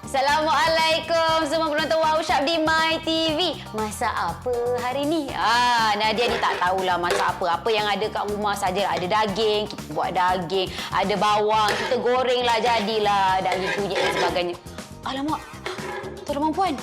Assalamualaikum semua penonton Wow Shop di My TV. Masak apa hari ni? Nadia ni tak tahulah masak apa. Apa yang ada kat rumah saja. Ada daging, kita buat daging. Ada bawang, kita goreng lah, jadilah daging kunyit dan sebagainya. Alamak, tuan puan.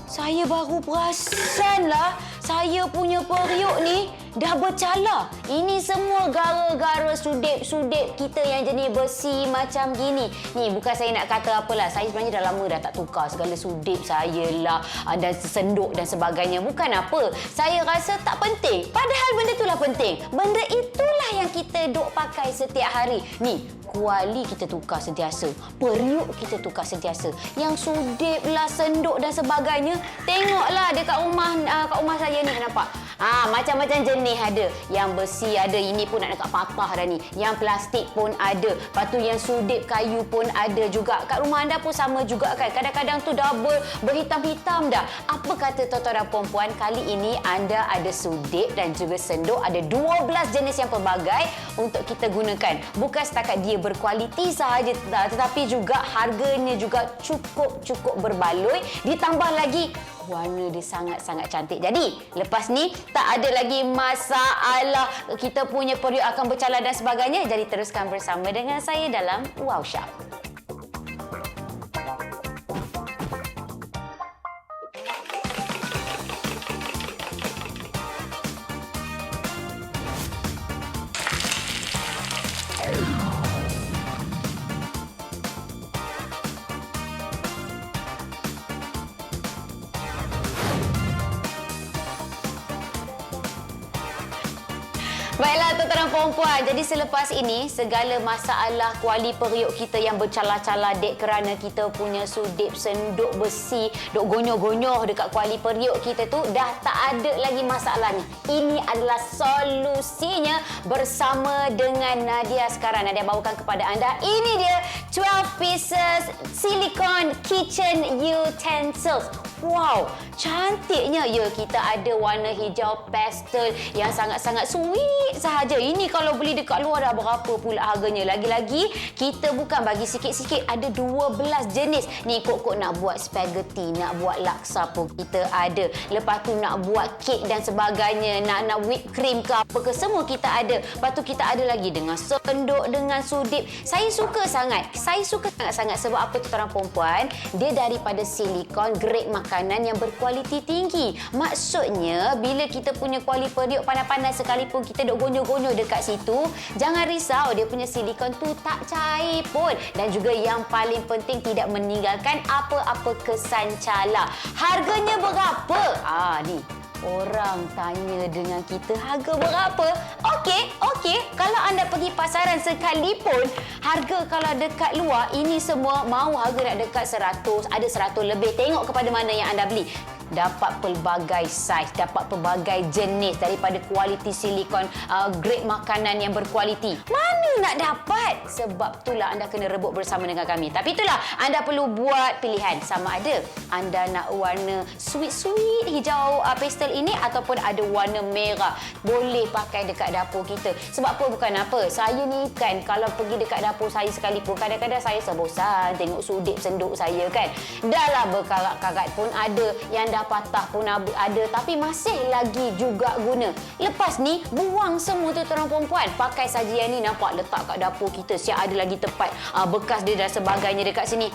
Saya baru perasan lah, saya punya periuk ni dah bercala. Ini semua gara-gara sudip-sudip kita yang jenis besi macam gini. Ni bukan saya nak kata apalah. Saya sebenarnya dah lama dah tak tukar segala sudip saya lah. Dan senduk dan sebagainya. Bukan apa. Saya rasa tak penting. Padahal benda itulah penting. Benda itulah yang kita duk pakai setiap hari. Ni, kuali kita tukar sentiasa. Periuk kita tukar sentiasa. Yang sudip lah, senduk dan sebagainya. Tengoklah dekat rumah saya ni, nampak? Macam-macam jenis ada. Yang besi ada, ini pun nak dekat patah dah ni. Yang plastik pun ada. Lepas tu yang sudip kayu pun ada juga. Kat rumah anda pun sama juga kan? Kadang-kadang tu dah berhitam-hitam dah. Apa kata tuan-tuan dan puan-puan? Kali ini anda ada sudip dan juga senduk. Ada 12 jenis yang pelbagai untuk kita gunakan. Bukan setakat dia berkualiti sahaja, tetapi juga harganya juga cukup berbaloi. Ditambah lagi warna dia sangat-sangat cantik. Jadi, lepas ni tak ada lagi masalah kita punya periuk akan bercala dan sebagainya. Jadi, teruskan bersama dengan saya dalam Wow Shop. Baiklah tuan-tuan dan puan-puan, jadi selepas ini segala masalah kuali periuk kita yang bercala-cala dek kerana kita punya sudip senduk besi duk gonyoh-gonyoh dekat kuali periuk kita tu dah tak ada lagi masalahnya. Ini adalah solusinya bersama dengan Nadia sekarang. Nadia bawakan kepada anda, ini dia 12 pieces silicone kitchen utensils. Wow, cantiknya ya. Kita ada warna hijau pastel yang sangat-sangat sweet sahaja. Ini kalau beli dekat luar dah berapa pula harganya. Lagi-lagi kita bukan bagi sikit-sikit, ada 12 jenis. Ni kok nak buat spaghetti, nak buat laksa pun kita ada. Lepas tu nak buat kek dan sebagainya, nak whipped cream ke apa ke, semua kita ada. Lepas tu kita ada lagi dengan senduk, dengan sudip. Saya suka sangat sebab apa tuan-tuan perempuan, dia daripada silikon, grade makanan yang berkualiti tinggi. Maksudnya bila kita punya kuali periuk panas-panas sekalipun kita duk gonyoh-gonyoh dekat situ, jangan risau, dia punya silikon tu tak cair pun. Dan juga yang paling penting, tidak meninggalkan apa-apa kesan cala. Harganya berapa? Ni orang tanya dengan kita, harga berapa? Okey. Kalau anda pergi pasaran sekalipun, harga kalau dekat luar, ini semua mahu harga nak dekat 100, ada 100 lebih. Tengok kepada mana yang anda beli. Dapat pelbagai saiz, dapat pelbagai jenis daripada kualiti silikon, grade makanan yang berkualiti. Mana nak dapat? Sebab itulah anda kena rebut bersama dengan kami. Tapi itulah, anda perlu buat pilihan. Sama ada anda nak warna sweet hijau pastel ini ataupun ada warna merah. Boleh pakai dekat dapur kita. Sebab apa? Bukan apa. Saya ni kan, kalau pergi dekat dapur saya sekalipun, kadang-kadang saya sebosan tengok sudip senduk saya kan. Dah lah berkarat-karat pun ada, yang dah patah pun ada, tapi masih lagi juga guna. Lepas ni buang semua tu tuan perempuan. Pakai saja yang ni, nampak letak kat dapur kita. Siap ada lagi tempat bekas dia dan sebagainya dekat sini.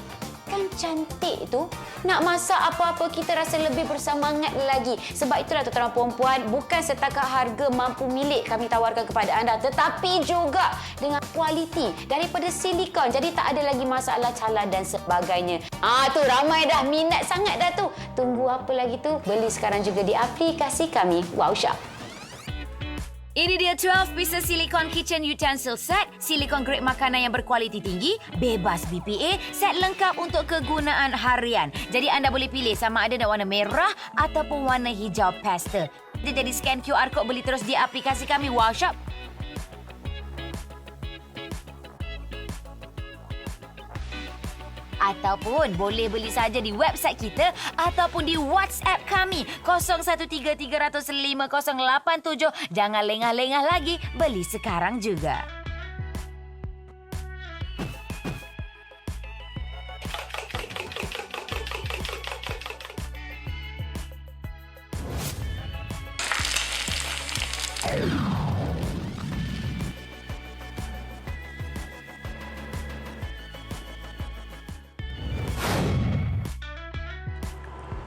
Kan cantik tu. Nak masak apa-apa kita rasa lebih bersemangat lagi. Sebab itulah tuan-tuan perempuan, bukan setakat harga mampu milik kami tawarkan kepada anda, tetapi juga dengan kualiti daripada silikon. Jadi tak ada lagi masalah cala dan sebagainya. Tu ramai dah minat sangat dah tu. Tunggu apa lagi tu? Beli sekarang juga di aplikasi kami Wow Shop. Ini dia 12 pieces silicone kitchen utensil set, silikon grade makanan yang berkualiti tinggi, bebas BPA, set lengkap untuk kegunaan harian. Jadi anda boleh pilih sama ada nak warna merah ataupun warna hijau pastel. Jadi scan QR code, beli terus di aplikasi kami Wow Shop. Ataupun boleh beli saja di website kita ataupun di WhatsApp kami 0133005087. Jangan lengah-lengah lagi, beli sekarang juga.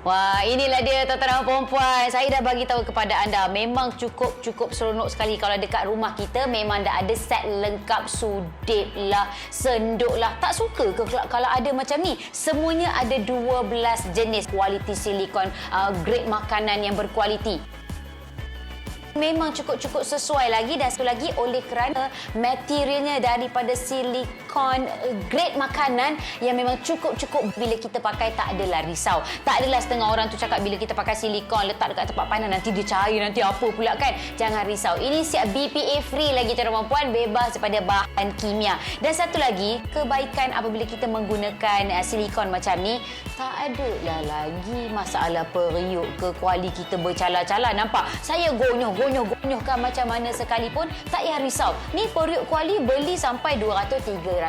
Wah, inilah dia tuan-tuan dan puan-puan. Saya dah bagi tahu kepada anda, memang cukup seronok sekali kalau dekat rumah kita memang dah ada set lengkap sudip lah, senduk lah. Tak suka ke kalau ada macam ni? Semuanya ada 12 jenis kualiti silikon, grade makanan yang berkualiti. Memang cukup sesuai lagi, dan satu lagi oleh kerana materialnya daripada silikon grade makanan yang memang cukup bila kita pakai tak adalah risau. Tak adalah setengah orang tu cakap bila kita pakai silikon letak dekat tempat panas nanti dia cair, nanti apa pula kan. Jangan risau. Ini siap BPA free lagi tuan-tuan dan puan, bebas daripada bahan kimia. Dan satu lagi, kebaikan apabila kita menggunakan silikon macam ni, tak adalah lagi masalah periuk ke, kuali kita bercala-cala. Nampak? Saya gonyoh-gonyohkan macam mana sekalipun, tak payah risau. Ni periuk kuali beli sampai RM200-300.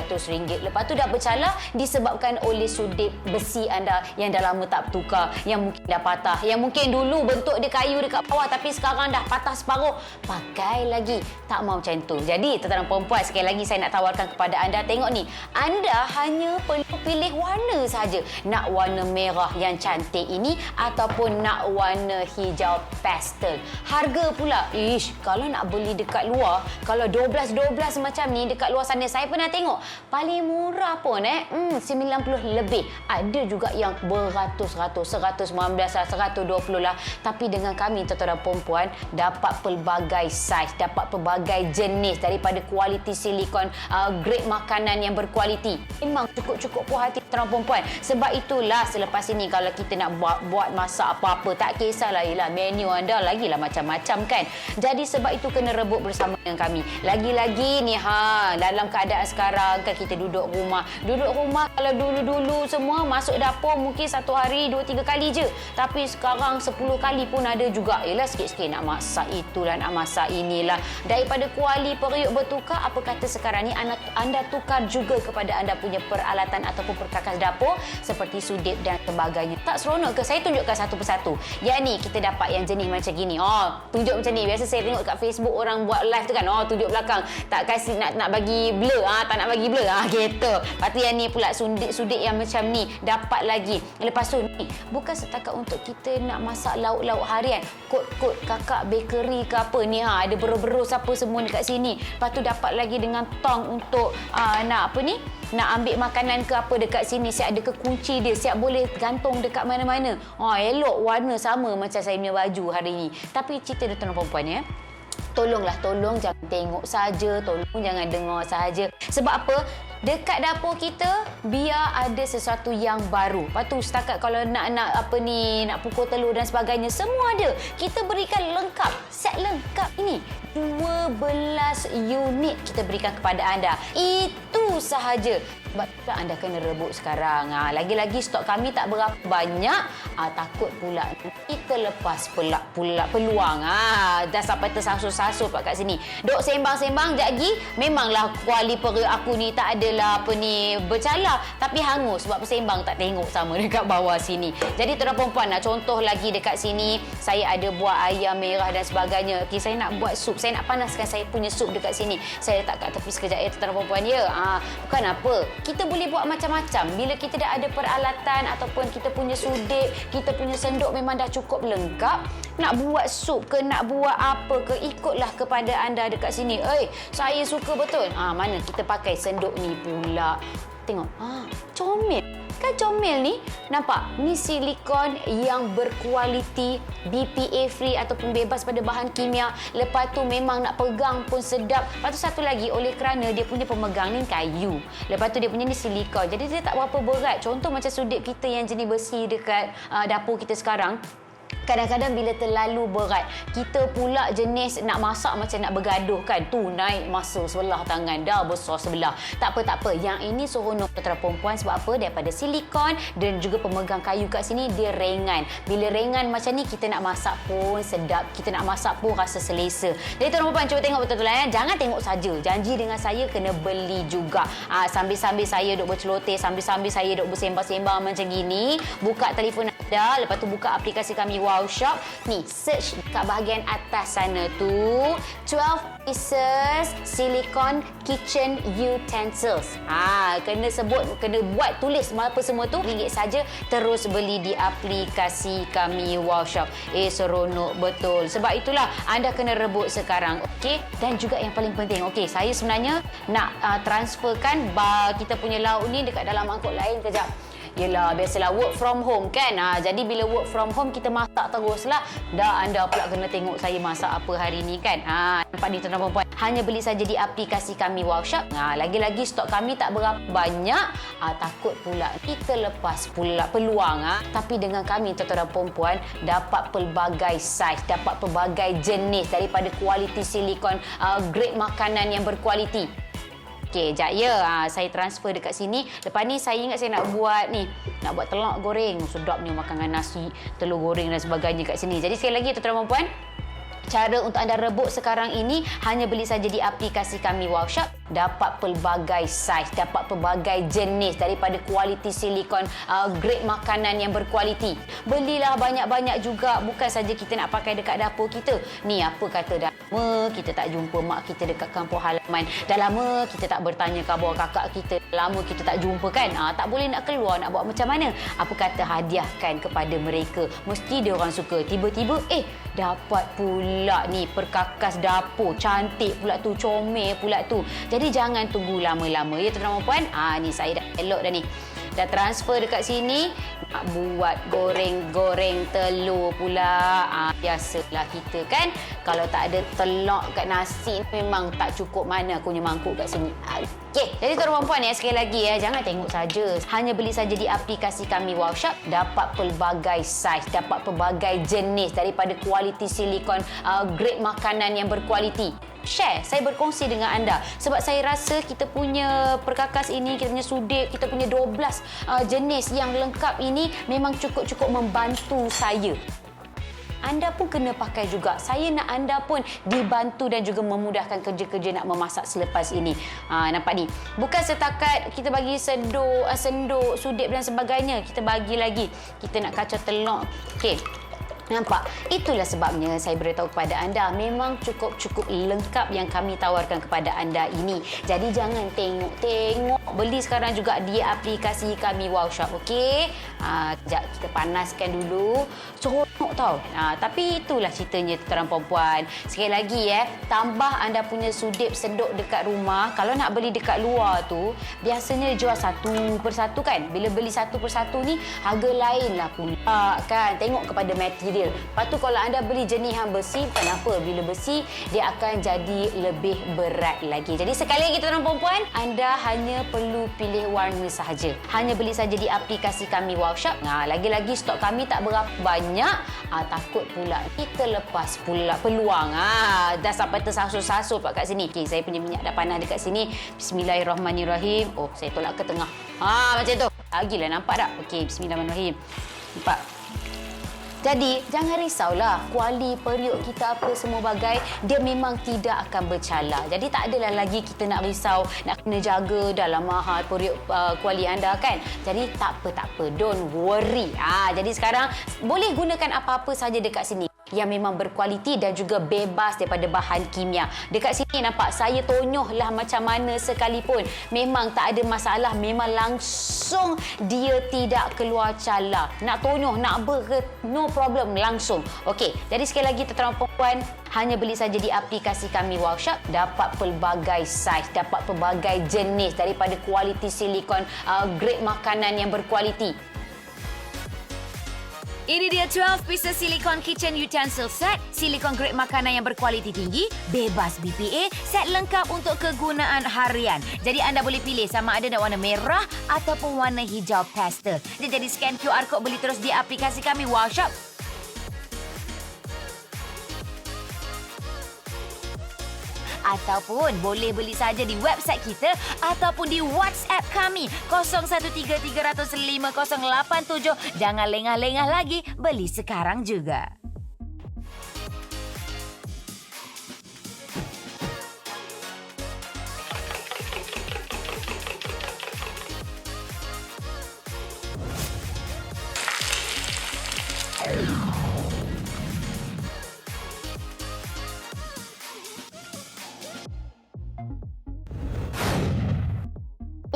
Lepas tu dah bercala disebabkan oleh sudip besi anda yang dah lama tak bertukar, yang mungkin dah patah, yang mungkin dulu bentuk dia kayu dekat bawah tapi sekarang dah patah separuh. Pakai lagi. Tak mau macam tu. Jadi tuan-tuan dan puan-puan, sekali lagi saya nak tawarkan kepada anda, tengok ni. Anda hanya perlu pilih warna saja. Nak warna merah yang cantik ini ataupun nak warna hijau pastel. Harga pula, kalau nak beli dekat luar, kalau 12 macam ni dekat luar sana, saya pernah tengok paling murah pun 90 lebih. Ada juga yang beratus-ratus, 119 lah, 120 lah. Tapi dengan kami tuan-tuan dan puan-puan, dapat pelbagai saiz, dapat pelbagai jenis daripada kualiti silikon, grade makanan yang berkualiti. Memang cukup puas hati tuan-tuan dan puan-puan. Sebab itulah selepas ini kalau kita nak buat masak apa-apa, tak kisahlah, menu anda lagilah macam-macam kan. Jadi sebab itu kena rebut bersama dengan kami. Lagi-lagi ni dalam keadaan sekarang kan, kita duduk rumah kalau dulu semua masuk dapur mungkin satu hari 2-3 kali je, tapi sekarang 10 kali pun ada juga. Sikit-sikit nak masak itulah, nak masak inilah. Daripada kuali periuk bertukar, apa kata sekarang ni anda tukar juga kepada anda punya peralatan ataupun perkakas dapur seperti sudip dan sebagainya. Tak seronok ke? Saya tunjukkan satu persatu. Yang ni kita dapat yang jenis macam gini. Tunjuk macam ni. Biasa saya tengok kat Facebook orang buat live tu kan. Tunjuk belakang. Tak kasih nak bagi blur. Tak nak bagi blur. Gitu. Lepas tu yang ni pula sudip yang macam ni. Dapat lagi. Lepas tu ni. Bukan setakat untuk kita nak masak lauk-lauk harian. Kod kakak bakery ke apa ni. Ada berus-berus apa semua dekat sini. Lepas tu dapat lagi dengan tong untuk nak ambil makanan ke apa dekat sini. Siap ada kekunci dia. Siap boleh gantung dekat mana-mana. Elok warna sama macam saya punya baju hari ni. Tapi cerita dia tuan-tuan perempuan ya. Tolong jangan tengok saja, tolong jangan dengar saja. Sebab apa? Dekat dapur kita biar ada sesuatu yang baru. Lepas tu setakat kalau nak pukul telur dan sebagainya, semua ada. Kita berikan lengkap, set lengkap ini. 12 unit kita berikan kepada anda. Itu sahaja. Sebab anda kena rebut sekarang. Lagi-lagi stok kami tak berapa banyak. Takut pula kita lepas pula peluang. Dah sampai tersasut-sasut kat sini. Duk sembang-sembang sekejap lagi. Memanglah kuali periuk aku ni tak adalah bercala. Tapi hangus sebab bersembang tak tengok sama dekat bawah sini. Jadi tuan-tuan perempuan, nak contoh lagi dekat sini. Saya ada buat ayam merah dan sebagainya. Okay, saya nak buat sup. Saya nak panaskan saya punya sup dekat sini. Saya letak kat tepi sekejap tuan-tuan perempuan ya. Bukan apa. Kita boleh buat macam-macam. Bila kita dah ada peralatan ataupun kita punya sudip, kita punya senduk memang dah cukup lengkap. Nak buat sup ke, nak buat apa ke, ikutlah kepada anda dekat sini. Saya suka betul. Mana kita pakai senduk ni pula. Tengok. Comel. Kan comel ni. Nampak? Ni silikon yang berkualiti, BPA free ataupun bebas pada bahan kimia. Lepas tu memang nak pegang pun sedap. Lepas tu satu lagi, oleh kerana dia punya pemegang ni kayu. Lepas tu dia punya ni silikon. Jadi dia tak berapa berat. Contoh macam sudip kita yang jenis besi dekat dapur kita sekarang. Kadang-kadang bila terlalu berat, kita pula jenis nak masak macam nak bergaduh kan. Tu naik masa sebelah tangan, dah besar sebelah. Tak apa. Yang ini seronok tuan-tuan perempuan. Sebab apa? Daripada silikon dan juga pemegang kayu kat sini, dia ringan. Bila ringan macam ni, kita nak masak pun sedap. Kita nak masak pun rasa selesa. Jadi tuan-tuan perempuan, cuba tengok betul-betul Jangan tengok saja. Janji dengan saya kena beli juga. Sambil-sambil saya duk berceloteh, sambil-sambil saya duk bersembang-sembang macam gini. Buka telefon anda, lepas tu buka aplikasi kami Wow Shop. Ni, search kat bahagian atas sana tu. 12 pieces silicone kitchen utensils. Kena sebut, kena buat, tulis apa semua tu. RM1 saja, terus beli di aplikasi kami Wow Shop. Seronok betul. Sebab itulah anda kena rebut sekarang. Okey, dan juga yang paling penting, okey, saya sebenarnya nak transferkan kita punya lauk ni dekat dalam mangkuk lain kejap. Yelah, biasalah work from home kan. Jadi bila work from home kita masak teruslah. Dah anda pula kena tengok saya masak apa hari ni kan. Nampak ni tuan-tuan dan puan. Hanya beli saja di aplikasi kami Wow Shop. Lagi-lagi stok kami tak berapa banyak. Takut pula kita lepas pula peluang. Tapi dengan kami tuan-tuan dan puan dapat pelbagai saiz, dapat pelbagai jenis daripada kualiti silikon, grade makanan yang berkualiti. Okey, jap ya. Saya transfer dekat sini. Lepas ni saya ingat saya nak buat ni. Nak buat telur goreng. Sedapnya makan dengan nasi, telur goreng dan sebagainya kat sini. Jadi sekali lagi tuan-tuan dan puan, cara untuk anda rebut sekarang ini hanya beli saja di aplikasi kami Wow Shop. Dapat pelbagai saiz, dapat pelbagai jenis daripada kualiti silikon, grade makanan yang berkualiti. Belilah banyak-banyak juga. Bukan saja kita nak pakai dekat dapur kita. Ni apa kata dah lama kita tak jumpa mak kita dekat kampung halaman. Dah lama kita tak bertanya khabar kakak kita. Lama kita tak jumpa kan. Tak boleh nak keluar, nak buat macam mana? Apa kata hadiahkan kepada mereka. Mesti dia orang suka. Tiba-tiba dapat pula ni perkakas dapur. Cantik pula tu, comel pula tu. Jadi jangan tunggu lama-lama ya tuan-tuan dan puan. Ni saya dah elok dah ni. Dah transfer dekat sini. Nak buat goreng-goreng telur pula. Biasalah kita kan. Kalau tak ada telur kat nasi memang tak cukup mana aku punya mangkuk kat sini. Okey, jadi tuan-tuan dan puan jangan lagi jangan tengok saja. Hanya beli saja di aplikasi kami Wow Shop. Dapat pelbagai saiz, dapat pelbagai jenis daripada kualiti silikon, grade makanan yang berkualiti. Share, saya berkongsi dengan anda sebab saya rasa kita punya perkakas ini, kita punya sudip, kita punya 12 jenis yang lengkap ini memang cukup-cukup membantu saya. Anda pun kena pakai juga. Saya nak anda pun dibantu dan juga memudahkan kerja-kerja nak memasak selepas ini. Nampak ni. Bukan setakat kita bagi senduk, sudip dan sebagainya. Kita bagi lagi. Kita nak kacau telur. Okey. Nampak? Itulah sebabnya saya beritahu kepada anda memang cukup-cukup lengkap yang kami tawarkan kepada anda ini. Jadi jangan tengok-tengok. Beli sekarang juga di aplikasi kami Wow Shop. Okey? Sekejap kita panaskan dulu. Seronok tau. Tapi itulah ceritanya tuan-tuan perempuan. Sekali lagi tambah anda punya sudip senduk dekat rumah. Kalau nak beli dekat luar tu, biasanya jual satu persatu kan. Bila beli satu persatu ni, harga lain lah pula kan. Tengok kepada material. Lepas tu kalau anda beli jenis yang besi, kenapa? Bila besi, dia akan jadi lebih berat lagi. Jadi sekali lagi tuan-tuan perempuan, anda hanya perlu pilih warna sahaja. Hanya beli saja di aplikasi kami Wow Shop. Lagi-lagi stok kami tak berapa banyak. Takut pula kita lepas pula peluang. Dah sampai tersasut-sasut kat sini. Okay, saya punya minyak dah panas dekat sini. Bismillahirrahmanirrahim. Saya tolak ke tengah. Macam tu. Lagilah nampak tak? Okey, bismillahirrahmanirrahim. Nampak? Jadi, jangan risaulah. Kuali periuk kita apa semua bagai, dia memang tidak akan bercalar. Jadi, tak adalah lagi kita nak risau, nak kena jaga dalam mahal periuk kuali anda kan. Jadi, tak apa. Don't worry. Jadi, sekarang boleh gunakan apa-apa saja dekat sini yang memang berkualiti dan juga bebas daripada bahan kimia. Dekat sini nampak saya tonyohlah macam mana sekalipun. Memang tak ada masalah. Memang langsung dia tidak keluar cala. Nak tonyoh, nak no problem, langsung. Okey, jadi sekali lagi tuan-tuan perempuan, hanya beli saja di aplikasi kami Wow Shop. Dapat pelbagai saiz, dapat pelbagai jenis daripada kualiti silikon, grade makanan yang berkualiti. Ini dia 12 pieces silicone kitchen utensil set, silikon grade makanan yang berkualiti tinggi, bebas BPA, set lengkap untuk kegunaan harian. Jadi anda boleh pilih sama ada nak warna merah ataupun warna hijau pastel. Jadi scan QR code beli terus di aplikasi kami Wow Shop. Ataupun boleh beli saja di website kita ataupun di WhatsApp kami 0133050087. Jangan lengah-lengah lagi, beli sekarang juga.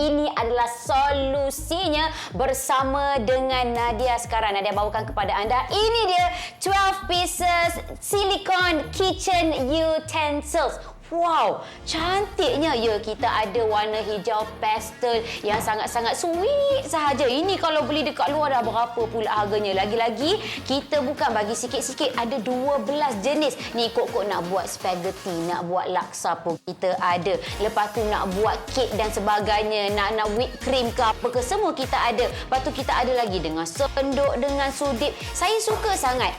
ini adalah solusinya bersama dengan Nadia sekarang. Nadia bawakan kepada anda. Ini dia 12 pieces silicone kitchen utensils. Wow, cantiknya ya. Kita ada warna hijau pastel yang sangat-sangat sweet sahaja. Ini kalau beli dekat luar dah berapa pula harganya. Lagi-lagi kita bukan bagi sikit-sikit, ada 12 jenis. Ni kok nak buat spaghetti, nak buat laksa pun kita ada. Lepas tu nak buat kek dan sebagainya, nak whipped cream ke apa ke, semua kita ada. Lepas tu kita ada lagi dengan senduk, dengan sudip. Saya suka sangat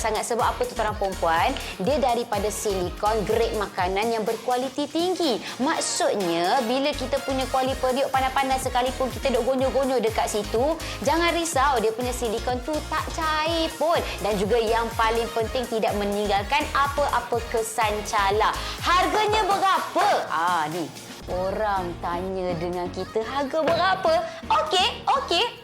sangat sebab apa tu tuan perempuan, dia daripada silikon grade makanan yang berkualiti tinggi. Maksudnya bila kita punya kuali periuk panas-panas sekalipun kita duk gonyo-gonyo dekat situ, jangan risau, dia punya silikon tu tak cair pun. Dan juga yang paling penting, tidak meninggalkan apa-apa kesan cala. Harganya berapa? Ni orang tanya dengan kita, harga berapa? Okey.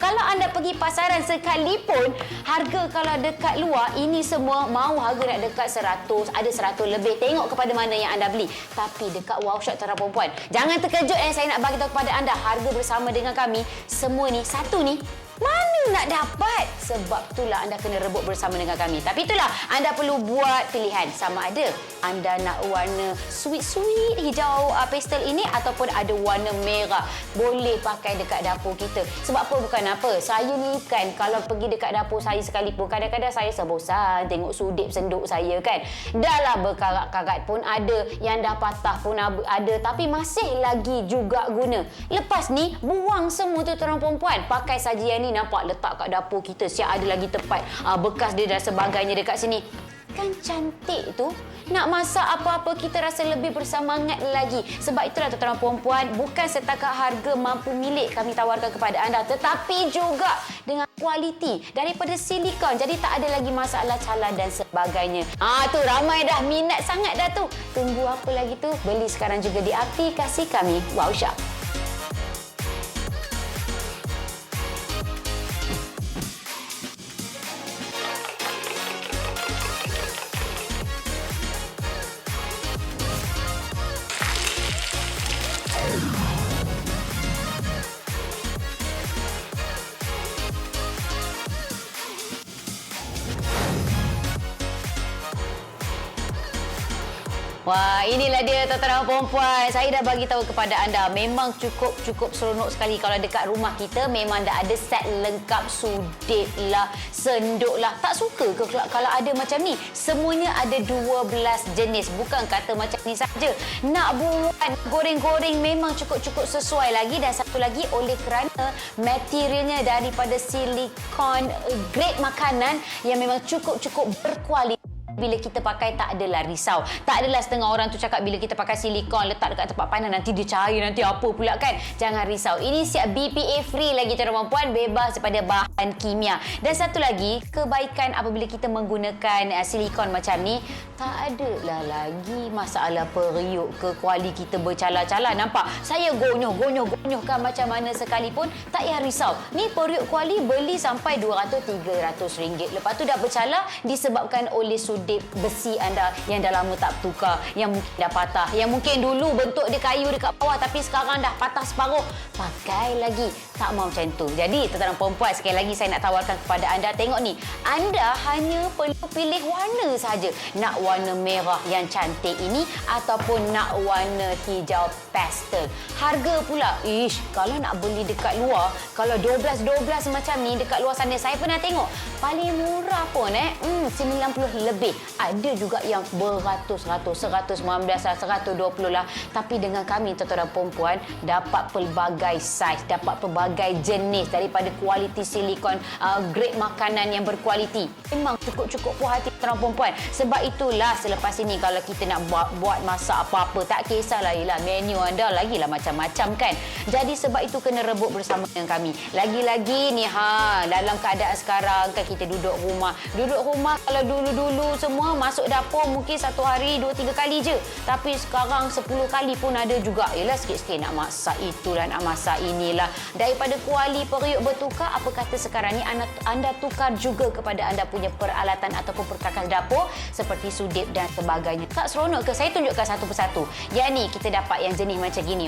Kalau anda pergi pasaran sekalipun, harga kalau dekat luar, ini semua mau harga nak dekat 100, ada 100 lebih. Tengok kepada mana yang anda beli. Tapi dekat Wow Shop tuan perempuan, jangan terkejut saya nak bagi tahu kepada anda, harga bersama dengan kami, semua ni, satu ni, mana nak dapat? Sebab itulah anda kena rebut bersama dengan kami. Tapi itulah, anda perlu buat pilihan. Sama ada anda nak warna sweet-sweet hijau pastel ini ataupun ada warna merah. Boleh pakai dekat dapur kita. Sebab apa? Bukan apa. Saya ni kan, kalau pergi dekat dapur saya sekalipun, kadang-kadang saya sebosan tengok sudip senduk saya kan. Dah lah berkarat-karat pun ada, yang dah patah pun ada. Tapi masih lagi juga guna. Lepas ni, buang semua tu tuan perempuan. Pakai sajian ni, nampak letak kat dapur kita, siap ada lagi tempat bekas dia dan sebagainya dekat sini. Kan cantik tu. Nak masak apa-apa kita rasa lebih bersemangat lagi. Sebab itulah tuan-tuan perempuan, bukan setakat harga mampu milik kami tawarkan kepada anda, tetapi juga dengan kualiti daripada silikon. Jadi tak ada lagi masalah cala dan sebagainya. Tu ramai dah minat sangat dah tu. Tunggu apa lagi tu? Beli sekarang juga di aplikasi kami Wow Shop. Wah, inilah dia tuan-tuan perempuan. Saya dah bagi tahu kepada anda, memang cukup seronok sekali kalau dekat rumah kita memang dah ada set lengkap sudip lah, senduk lah. Tak suka ke kalau ada macam ni? Semuanya ada 12 jenis. Bukan kata macam ni saja. Nak buat goreng-goreng memang cukup sesuai lagi. Dan satu lagi, oleh kerana materialnya daripada silikon grade makanan yang memang cukup berkualiti. Bila kita pakai tak adalah risau. Tak adalah setengah orang tu cakap bila kita pakai silikon letak dekat tempat panas nanti dia cair, nanti apa pula kan. Jangan risau. Ini siap BPA free lagi tuan-tuan perempuan, bebas daripada bahan kimia. Dan satu lagi, kebaikan apabila kita menggunakan silikon macam ni, tak adalah lagi masalah periuk ke kuali kita bercala-cala. Nampak? Saya gonyoh-gonyohkan macam mana sekalipun, tak payah risau. Ni periuk kuali beli sampai 200-300 ringgit. Lepas tu dah bercala disebabkan oleh sudip besi anda yang dah lama tak bertukar, yang mungkin dah patah, yang mungkin dulu bentuk dia kayu dekat bawah tapi sekarang dah patah separuh. Pakai lagi. Tak mau macam tu. Jadi tuan-tuan perempuan, sekali lagi saya nak tawarkan kepada anda, tengok ni. Anda hanya perlu pilih warna saja. Nak warna merah yang cantik ini ataupun nak warna hijau pastel. Harga pula, kalau nak beli dekat luar, kalau 12 macam ni dekat luar sana, saya pernah tengok paling murah pun 90 lebih. Ada juga yang beratus-ratus, 119 lah, 120 lah. Tapi dengan kami tuan-tuan perempuan, dapat pelbagai saiz, dapat pelbagai jenis daripada kualiti silikon grade makanan yang berkualiti. Memang cukup puas hati tuan-tuan perempuan. Sebab itulah selepas ini kalau kita nak buat masak apa-apa, tak kisahlah, menu anda lagilah macam-macam kan. Jadi sebab itu kena rebut bersama dengan kami. Lagi-lagi ni dalam keadaan sekarang kan, kita duduk rumah kalau dulu semua masuk dapur mungkin satu hari 2-3 kali je. Tapi sekarang 10 kali pun ada juga. Sikit-sikit nak masak itulah, nak masak inilah. Daripada kuali periuk bertukar, apa kata sekarang ni anda tukar juga kepada anda punya peralatan ataupun perkara perkakas dapur seperti sudip dan sebagainya. Tak seronok ke? Saya tunjukkan satu persatu. Yang ni kita dapat yang jenis macam gini.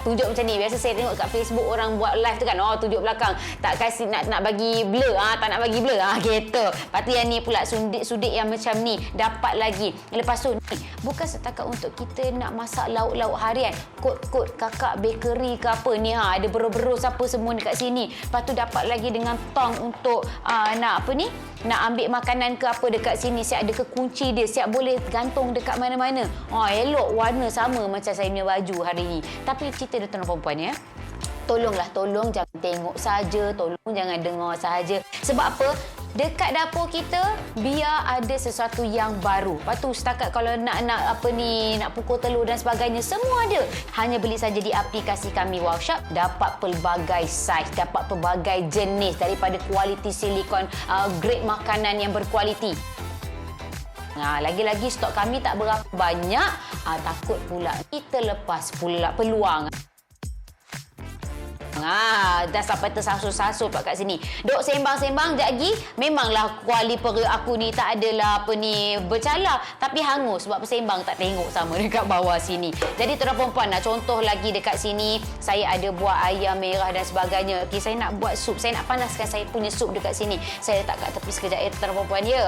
Tunjuk macam ni. Biasa saya tengok kat Facebook orang buat live tu kan. Tunjuk belakang. Tak kasih nak bagi blur. Tak nak bagi blur. Gitu. Lepas tu yang ni pula sudip yang macam ni. Dapat lagi. Lepas tu ni. Bukan setakat untuk kita nak masak lauk-lauk harian. Kod-kod kakak bakery ke apa ni. Ada berus-berus apa semua dekat sini. Lepas tu dapat lagi dengan tong untuk nak ambil makanan ke apa dekat sini. Siap ada kekunci dia. Siap boleh gantung dekat mana-mana. Elok warna sama macam saya punya baju hari ni. Tapi cerita dia tuan perempuan ya. Tolong jangan tengok saja, tolong jangan dengar saja. Sebab apa? Dekat dapur kita biar ada sesuatu yang baru. Lepas tu setakat kalau nak pukul telur dan sebagainya semua ada. Hanya beli saja di aplikasi kami Wowshop, dapat pelbagai saiz, dapat pelbagai jenis daripada kualiti silikon, grade makanan yang berkualiti. Lagi-lagi stok kami tak berapa banyak. Takut pula kita lepas pula peluang. Dah sampai tersasul-sasul pula kat sini. Duk sembang-sembang sekejap lagi. Memanglah kuali perut aku ni tak adalah bercala. Tapi hangus sebab bersembang tak tengok sama dekat bawah sini. Jadi tuan perempuan nak contoh lagi dekat sini. Saya ada buat ayam merah dan sebagainya. Okay, saya nak buat sup. Saya nak panaskan saya punya sup dekat sini. Saya letak kat tepi sekejap tuan perempuan ya.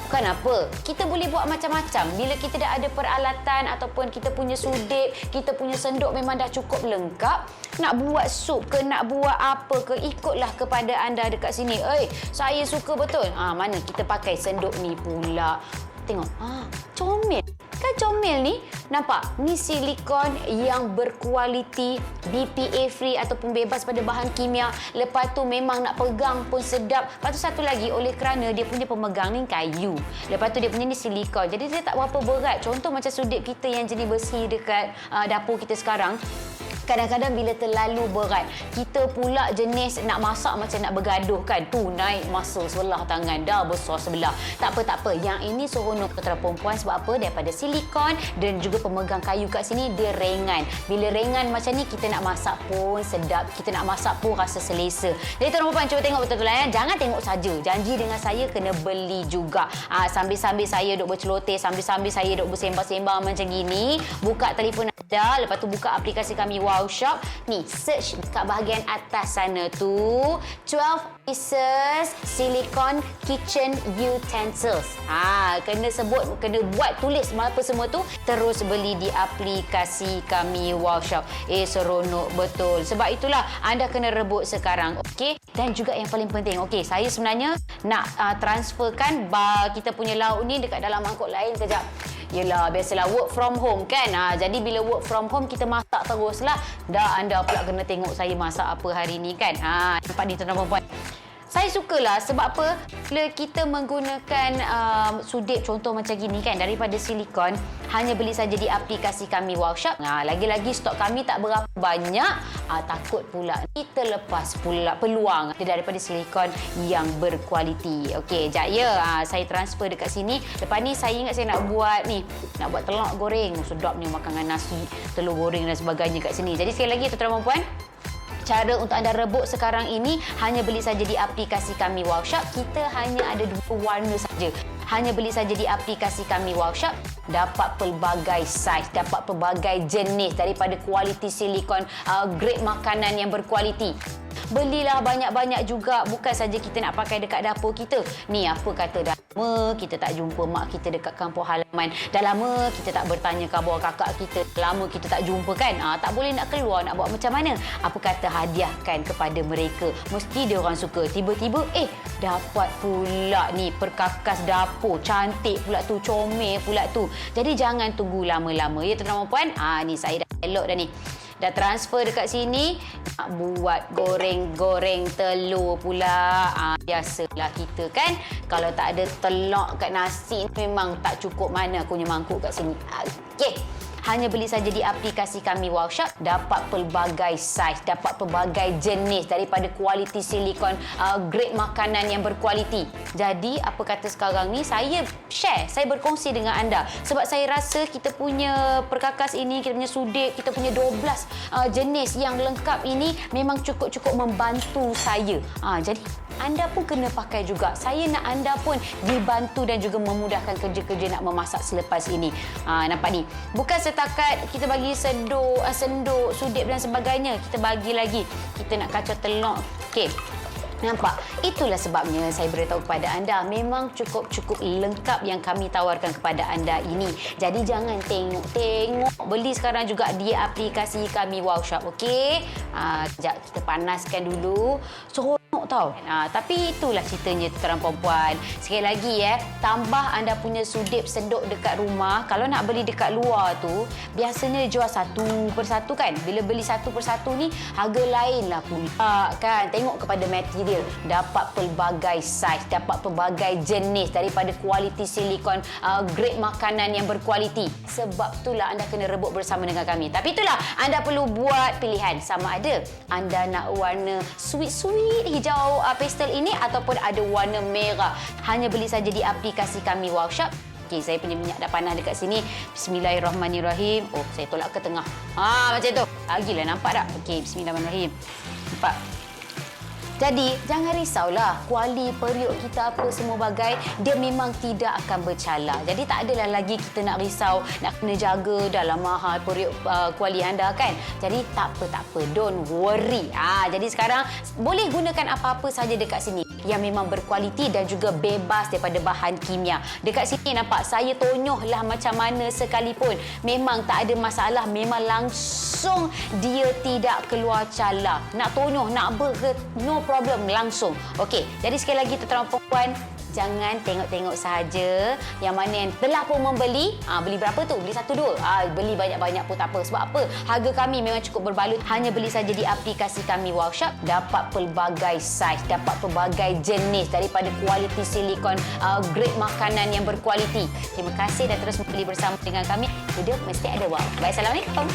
Bukan apa. Kita boleh buat macam-macam. Bila kita dah ada peralatan ataupun kita punya sudip, kita punya sendok memang dah cukup lengkap. Nak buat sup ke nak buat apa ke, ikutlah kepada anda dekat sini. Saya suka betul. Mana kita pakai sendok ni pula. Tengok. Comel. Kan comel ni. Nampak? Ni silikon yang berkualiti, BPA free ataupun bebas pada bahan kimia. Lepas tu memang nak pegang pun sedap. Lepas tu satu lagi, oleh kerana dia punya pemegang ni kayu. Lepas tu dia punya ni silikon. Jadi dia tak berapa berat. Contoh macam sudip kita yang jenis besi dekat dapur kita sekarang. Kadang-kadang bila terlalu berat, kita pula jenis nak masak macam nak bergaduh kan. Tu naik masa sebelah tangan, dah besar sebelah. Tak apa. Yang ini seronok kepada perempuan sebab apa? Daripada silikon dan juga pemegang kayu kat sini, dia ringan. Bila ringan macam ni, kita nak masak pun sedap. Kita nak masak pun rasa selesa. Jadi tuan perempuan cuba tengok betul-betul ya. Jangan tengok saja. Janji dengan saya kena beli juga. Sambil-sambil saya duk berceloteh, sambil-sambil saya duk bersembang-sembang macam gini. Buka telefon anda, lepas tu buka aplikasi kami Wowshop. Ni, search dekat bahagian atas sana tu. 12 pieces silicone kitchen utensils. Kena buat, tulis apa semua tu. Terus beli di aplikasi kami Wowshop. Seronok betul. Sebab itulah anda kena rebut sekarang. Okey. Dan juga yang paling penting. Okey, saya sebenarnya nak transferkan kita punya lauk ni dekat dalam mangkuk lain kejap. Yelah, biasalah work from home kan. Jadi bila work from home, kita masak teruslah. Dah anda pula kena tengok saya masak apa hari ni kan. Nampak ni tuan-tuan perempuan. Saya sukalah sebab apa? Bila kita menggunakan sudip contoh macam gini kan, daripada silikon, hanya beli saja di aplikasi kami Wowshop. Lagi-lagi stok kami tak berapa banyak. Takut pula kita lepas pula peluang daripada silikon yang berkualiti. Okey, sekejap ya. Saya transfer dekat sini. Lepas ni saya ingat saya nak buat telur goreng. Sedap ni makan dengan nasi, telur goreng dan sebagainya kat sini. Jadi sekali lagi tuan-tuan puan, cara untuk anda rebut sekarang ini hanya beli saja di aplikasi kami Wowshop. Kita hanya ada 2 warna saja. Hanya beli saja di aplikasi kami Wowshop. Dapat pelbagai saiz, dapat pelbagai jenis daripada kualiti silikon, grade makanan yang berkualiti. Belilah banyak-banyak juga. Bukan saja kita nak pakai dekat dapur kita. Ni apa kata dah lama kita tak jumpa mak kita dekat kampung halaman. Dah lama kita tak bertanya khabar kakak kita. Lama kita tak jumpa kan. Tak boleh nak keluar, nak buat macam mana. Apa kata hadiahkan kepada mereka. Mesti dia orang suka. Tiba-tiba dapat pula ni perkakas dapur. Cantik pula tu, comel pula tu. Jadi jangan tunggu lama-lama ya tuan-tuan puan. Ni saya dah elok dah ni. Dah transfer dekat sini. Nak buat goreng-goreng telur pula. Biasalah kita kan. Kalau tak ada telur kat nasi, memang tak cukup mana aku punya mangkuk kat sini. Okey. Hanya beli saja di aplikasi kami Wowshop. Dapat pelbagai saiz, dapat pelbagai jenis daripada kualiti silikon, grade makanan yang berkualiti. Jadi, apa kata sekarang ni, saya share, saya berkongsi dengan anda. Sebab saya rasa kita punya perkakas ini, kita punya sudip, kita punya 12 jenis yang lengkap ini memang cukup-cukup membantu saya. Jadi, anda pun kena pakai juga. Saya nak anda pun dibantu dan juga memudahkan kerja-kerja nak memasak selepas ini. Nampak ni? Bukan setakat kita bagi senduk, sudip dan sebagainya. Kita bagi lagi. Kita nak kacau telur. Okey. Nampak? Itulah sebabnya saya beritahu kepada anda, memang cukup lengkap yang kami tawarkan kepada anda ini. Jadi jangan tengok. Beli sekarang juga di aplikasi kami Wow Shop, okey? Sekejap kita panaskan dulu. Seronok tau. Tapi itulah ceritanya tuan perempuan. Sekali lagi tambah anda punya sudip senduk dekat rumah. Kalau nak beli dekat luar tu, biasanya jual satu persatu kan. Bila beli satu persatu ni, harga lain lah pula kan. Tengok kepada material. Dapat pelbagai saiz, dapat pelbagai jenis daripada kualiti silikon, grade makanan yang berkualiti. Sebab itulah anda kena rebut bersama dengan kami. Tapi itulah, anda perlu buat pilihan. Sama ada anda nak warna sweet hijau pastel ini ataupun ada warna merah. Hanya beli saja di aplikasi kami Wow Shop. Okey, saya punya minyak dah panas dekat sini. Bismillahirrahmanirrahim. Oh, saya tolak ke tengah. Macam tu. Lagilah nampak tak? Okey, bismillahirrahmanirrahim. Nampak? Jadi, jangan risaulah. Kuali periuk kita apa semua bagai, dia memang tidak akan bercalar. Jadi, tak adalah lagi kita nak risau, nak kena jaga dalam mahal periuk kuali anda kan. Jadi, tak apa. Don't worry. Jadi sekarang, boleh gunakan apa-apa saja dekat sini yang memang berkualiti dan juga bebas daripada bahan kimia. Dekat sini nampak, saya tonyohlah macam mana sekalipun. Memang tak ada masalah. Memang langsung dia tidak keluar calar. Nak tonyoh, nak no problem, langsung. Okey, jadi sekali lagi tuan-tuan perempuan, jangan tengok-tengok sahaja. Yang mana yang telah pun membeli, beli berapa tu? Beli 1, 2. Beli banyak-banyak pun tak apa. Sebab apa? Harga kami memang cukup berbalut. Hanya beli saja di aplikasi kami Wow Shop. Dapat pelbagai saiz, dapat pelbagai jenis daripada kualiti silikon, grade makanan yang berkualiti. Terima kasih dan terus membeli bersama dengan kami. Hidup mesti ada wow. Baik, Assalamualaikum.